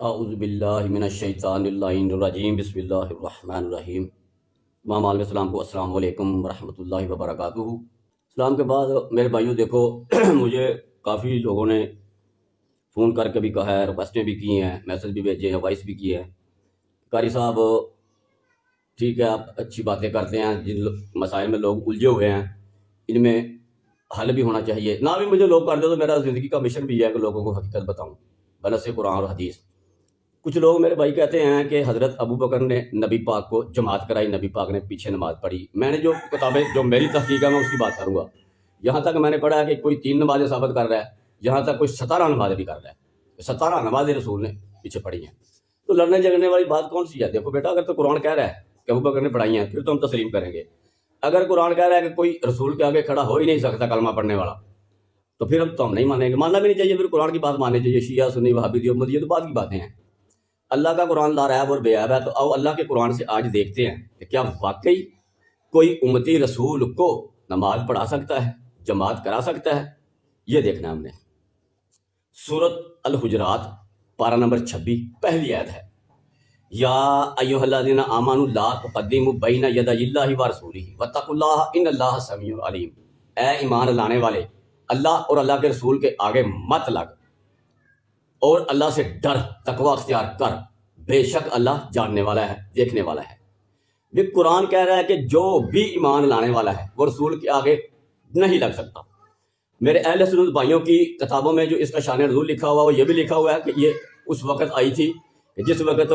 اعوذ باللہ من الشیطان اللعین الرجیم بسم اللہ الرحمن الرحیم امام علیہ السلام کو السلام علیکم ورحمۃ اللہ وبرکاتہ۔ اسلام کے بعد میرے بھائیوں دیکھو مجھے کافی لوگوں نے فون کر کے بھی کہا ہے، ریکویسٹیں بھی کی ہیں، میسج بھی بھیجے ہیں، وائس بھی کی ہے۔ قاری صاحب ٹھیک ہے، آپ اچھی باتیں کرتے ہیں، جن مسائل میں لوگ الجھے ہوئے ہیں ان میں حل بھی ہونا چاہیے۔ نہ بھی مجھے لوگ کر دے تو میرا زندگی کا مشن بھی ہے کہ لوگوں کو حقیقت بتاؤں بنص قرآن اور حدیث۔ کچھ لوگ میرے بھائی کہتے ہیں کہ حضرت ابو بکر نے نبی پاک کو جماعت کرائی، نبی پاک نے پیچھے نماز پڑھی۔ میں نے جو کتابیں جو میری تحقیق ہے میں اس کی بات کروں گا۔ یہاں تک میں نے پڑھا ہے کہ کوئی 3 نمازیں ثابت کر رہا ہے، یہاں تک کوئی 17 نمازیں بھی کر رہا ہے، 17 نمازیں رسول نے پیچھے پڑھی ہیں۔ تو لڑنے جھگڑنے والی بات کون سی ہے؟ دیکھو بیٹا، اگر تو قرآن کہہ رہا ہے کہ ابو بکر نے پڑھائی ہیں پھر تو ہم تسلیم کریں گے۔ اگر قرآن کہہ رہا ہے کہ کوئی رسول کے آگے کھڑا ہو ہی نہیں سکتا کلمہ پڑھنے والا، تو پھر اب تو ہم نہیں مانیں گے۔ ماننا بھی نہیں چاہیے، پھر قرآن کی بات ماننی چاہیے۔ شیعہ سنی وہابی دیوبندی یہ تو بعد کی باتیں ہیں۔ اللہ کا قرآن لاریب اور بے عیب ہے، تو آؤ اللہ کے قرآن سے آج دیکھتے ہیں کہ کیا واقعی کوئی امتی رسول کو نماز پڑھا سکتا ہے، جماعت کرا سکتا ہے؟ یہ دیکھنا ہم نے۔ سورۃ الحجرات پارہ نمبر 26 پہلی آیت ہے، یا ایھا الذین آمنوا لا تقدموا بین یدی اللہ ورسولہ واتقوا اللہ ان اللہ سمیع علیم۔ اے ایمان لانے والے، اللہ اور اللہ کے رسول کے آگے مت لگ اور اللہ سے ڈر، تقوی اختیار کر، بے شک اللہ جاننے والا ہے، دیکھنے والا ہے۔ یہ قرآن کہہ رہا ہے کہ جو بھی ایمان لانے والا ہے وہ رسول کے آگے نہیں لگ سکتا۔ میرے اہل سنت بھائیوں کی کتابوں میں جو اس کا شان نزول لکھا ہوا وہ یہ بھی لکھا ہوا ہے کہ یہ اس وقت آئی تھی کہ جس وقت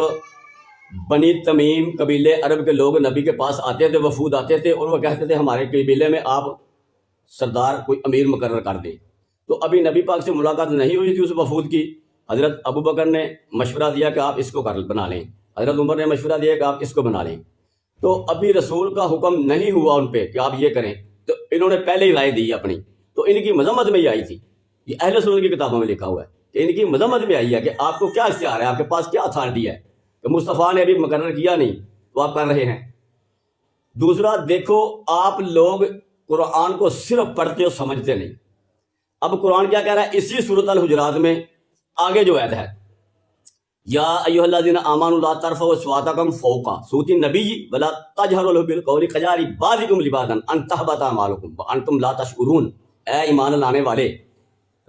بنی تمیم قبیلے عرب کے لوگ نبی کے پاس آتے تھے، وفود آتے تھے اور وہ کہتے تھے ہمارے قبیلے میں آپ سردار کوئی امیر مقرر کر دیں۔ تو ابھی نبی پاک سے ملاقات نہیں ہوئی تھی اس وفود کی۔ حضرت ابو بکر نے مشورہ دیا کہ آپ اس کو بنا لیں، حضرت عمر نے مشورہ دیا کہ آپ اس کو بنا لیں۔ تو ابھی رسول کا حکم نہیں ہوا ان پہ کہ آپ یہ کریں، تو انہوں نے پہلے ہی رائے دی اپنی۔ تو ان کی مذمت میں یہ آئی تھی، یہ اہل سنت کی کتابوں میں لکھا ہوا ہے کہ ان کی مذمت میں آئی ہے کہ آپ کو کیا اختیار ہے، آپ کے پاس کیا اتھارٹی ہے کہ مصطفیٰ نے ابھی مقرر کیا نہیں تو آپ کر رہے ہیں۔ دوسرا دیکھو، آپ لوگ قرآن کو صرف پڑھتے ہو، سمجھتے نہیں۔ اب قرآن کیا کہہ رہا ہے اسی سورۃ الحجرات میں آگے جو آیت ہے، یا ایھا الذین آمنوا لا ترفعوا اصواتکم فوق صوت النبی ولا تجہروا له بالقول کجہر بعضکم لبعض ان تحبط اعمالکم وانتم لا تشعرون۔ اے ایمان لانے والے،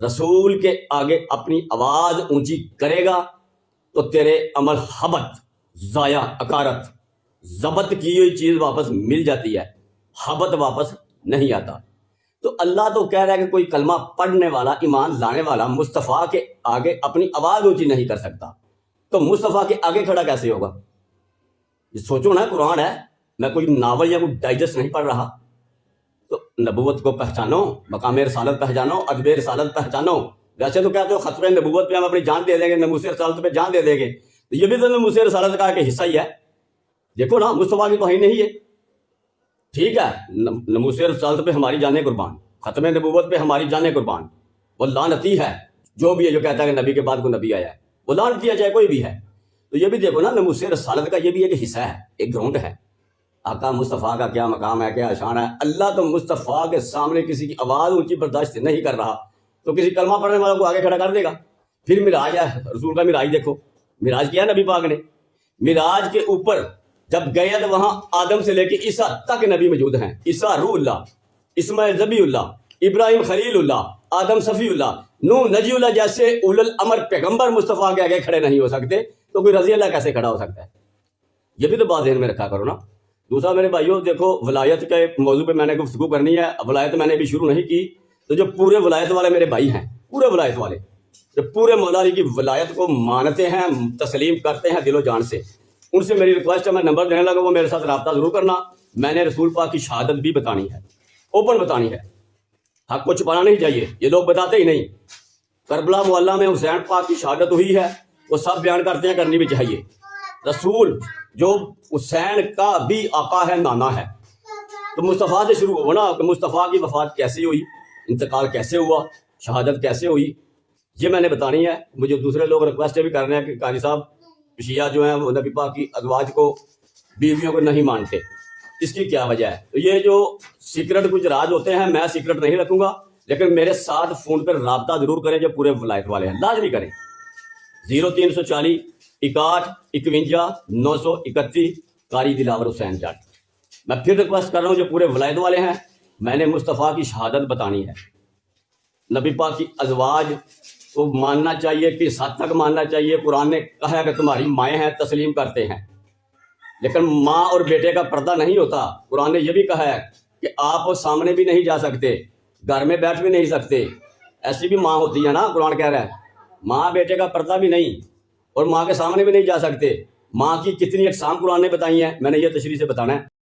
رسول کے آگے اپنی آواز اونچی کرے گا تو تیرے عمل حبط، ضائع، اکارت، ضبط کی ہوئی چیز واپس مل جاتی ہے، حبط واپس نہیں آتا۔ تو اللہ تو کہہ رہا ہے کہ کوئی کلمہ پڑھنے والا، ایمان لانے والا مصطفیٰ کے آگے اپنی آواز اونچی نہیں کر سکتا، تو مصطفیٰ کے آگے کھڑا کیسے ہوگا؟ یہ سوچو نا، قرآن ہے، میں کوئی ناول یا کوئی ڈائجسٹ نہیں پڑھ رہا۔ تو نبوت کو پہچانو، مقام رسالت پہچانو، ادب رسالت پہچانو۔ ویسے تو کہتے ہو ختم نبوت پہ ہم اپنی جان دے دیں گے، ناموس رسالت پہ جان دے دیں گے، تو یہ بھی تو ناموس رسالت کا ایک حصہ ہی ہے۔ دیکھو نا، مصطفیٰ کی توہین نہیں ہے، ٹھیک ہے، ناموس رسالت پہ ہماری جانیں قربان، ختم نبوت پہ ہماری جانیں قربان۔ وہ لعنتی ہے جو بھی ہے جو کہتا ہے کہ نبی کے بعد کوئی نبی آیا ہے، وہ لعنتی ہے چاہے کوئی بھی ہے۔ تو یہ بھی دیکھو نا، ناموس رسالت کا یہ بھی ایک حصہ ہے، ایک گراؤنڈ ہے۔ آقا مصطفیٰ کا کیا مقام ہے، کیا شان ہے۔ اللہ تو مصطفیٰ کے سامنے کسی کی آواز اونچی برداشت نہیں کر رہا، تو کسی کلمہ پڑھنے والوں کو آگے کھڑا کر دے گا۔ پھر معراج ہے، رسول کا معراج دیکھو، معراج کیا نبی پاک نے، معراج کے اوپر جب گئے تو وہاں آدم سے لے کے عیسیٰ تک نبی موجود ہیں۔ عیسیٰ روح اللہ، اسماعیل ذبیح اللہ، ابراہیم خلیل اللہ، آدم صفی اللہ، نوح نجی اللہ جیسے اولو الامر پیغمبر مصطفیٰ کے آگے کھڑے نہیں ہو سکتے، تو کوئی رضی اللہ کیسے کھڑا ہو سکتا ہے؟ یہ بھی تو بات ذہن میں رکھا کرو نا۔ دوسرا میرے بھائیوں دیکھو، ولایت کے موضوع پہ میں نے گفتگو کرنی ہے۔ ولایت میں نے ابھی شروع نہیں کی، تو جو پورے ولایت والے میرے بھائی ہیں، پورے ولایت والے جو پورے مولا علی کی ولایت کو مانتے ہیں، تسلیم کرتے ہیں دل و جان سے، ان سے میری ریکویسٹ ہے، میں نمبر دینے لگا، وہ میرے ساتھ رابطہ ضرور کرنا۔ میں نے رسول پاک کی شہادت بھی بتانی ہے، اوپن بتانی ہے، حق کو چھپانا نہیں چاہیے، یہ لوگ بتاتے ہی نہیں۔ کربلا معلیٰ میں حسین پاک کی شہادت ہوئی ہے، وہ سب بیان کرتے ہیں، کرنی بھی چاہیے۔ رسول جو حسین کا بھی آقا ہے، نانا ہے، تو مصطفیٰ سے شروع ہو نا، کہ مصطفیٰ کی وفات کیسے ہوئی، انتقال کیسے ہوا، شہادت کیسے ہوئی، یہ میں نے بتانی ہے۔ مجھے دوسرے لوگ ریکویسٹ بھی کر رہے ہیں کہ قاری صاحب شیعہ جو ہیں وہ نبی پاک کی ازواج کو، بیویوں کو نہیں مانتے، اس کی کیا وجہ ہے؟ تو یہ جو سیکرٹ کچھ راز ہوتے ہیں، میں سیکرٹ نہیں رکھوں گا، لیکن میرے ساتھ فون پر رابطہ ضرور کریں جو پورے ولایت والے ہیں، لازمی کریں، 0340 61 51 931 قاری دلاور حسین جٹ۔ میں پھر ریکویسٹ کر رہا ہوں جو پورے ولایت والے ہیں، میں نے مصطفیٰ کی شہادت بتانی ہے، نبی پاک کی ازواج کو ماننا چاہیے، کس حد تک ماننا چاہیے۔ قرآن نے کہا ہے کہ تمہاری مائیں ہیں، تسلیم کرتے ہیں، لیکن ماں اور بیٹے کا پردہ نہیں ہوتا۔ قرآن نے یہ بھی کہا ہے کہ آپ سامنے بھی نہیں جا سکتے، گھر میں بیٹھ بھی نہیں سکتے، ایسی بھی ماں ہوتی ہے نا، قرآن کہہ رہا ہے ماں بیٹے کا پردہ بھی نہیں اور ماں کے سامنے بھی نہیں جا سکتے۔ ماں کی کتنی اقسام قرآن نے بتائی ہیں، میں نے یہ تشریح سے بتانا ہے۔